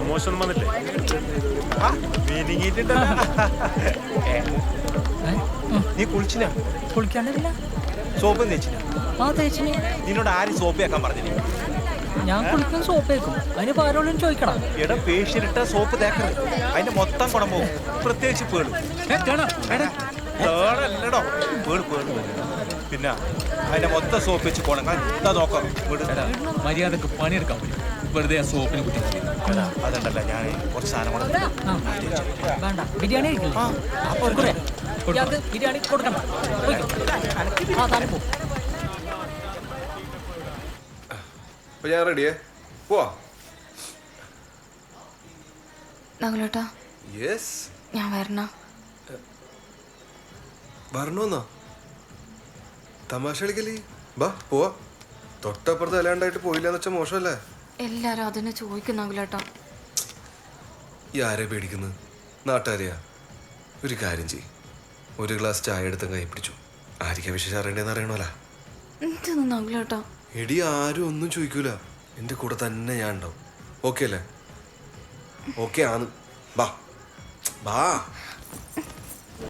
Promotion വന്നിട്ടേ നീ കുളിച്ചില്ല? കുളിക്കാണ്ടില്ല. Soap തേച്ചില്ല? ആ തേച്ചിന്. നിന്നോട് ആരും സോപ്പ് തേക്കാൻ പറഞ്ഞു? ഞാൻ കുളിക്കും സോപ്പ് തേക്കും. അതിന് പാരോളും ചോദിക്കണം. എടാ പേഷ്യനിട്ട സോപ്പ് തേക്കരുത്, അതിന്റെ മൊത്തം കുണം പോകും. പ്രത്യേകിച്ച് പേള് അല്ലടോ, പേള് പേള്. പിന്നെ അതിന്റെ മൊത്തം സോപ്പ് വെച്ച് കൊണങ്ങാൻ എന്താ നോക്കാം. മര്യാദക്ക് പണിയെടുക്കാൻ പറ്റും. വെറുതെ ആ സോപ്പിന് കുട്ടി അതുണ്ടല്ല, ഞാൻ കുറച്ച് സാധനം വേണ്ട, ബിരിയാണി ബിരിയാണി കൊടുക്കണ്ട. ആ താനും പോ. ഞാൻ റെഡിയേ, പോവാ. നകുലേട്ടാ, യെസ്, ഞാൻ വരണ. വരണോന്നാ? തമാശ കളിക്കല്ലേ? ബാ പോവാ. തൊട്ടപ്പുറത്ത് അല്ലാണ്ടായിട്ട് പോയില്ലെന്ന് വെച്ചാൽ മോശമല്ലേ? എല്ലാരും അതിനെ ചോദിക്കും നകുലേട്ടാ. ഈ ആരെ പേടിക്കുന്നത്? നാട്ടുകാരെയാ? ഒരു കാര്യം ചെയ്യും, ഒരു ഗ്ലാസ് ചായ എടുത്ത് കൈ പിടിച്ചു. ആരിക്കാ വിശേഷം അറിയണ്ടേന്ന് അറിയണോല. എന്തെന്ന് നകുലേട്ടാ? എടി ആരും ഒന്നും ചോദിക്കൂല, എൻ്റെ കൂടെ തന്നെ ഞാൻ ഉണ്ടാവും. ഓക്കെ അല്ലേ? ഓക്കെ ആണ്. ബാ ബാ.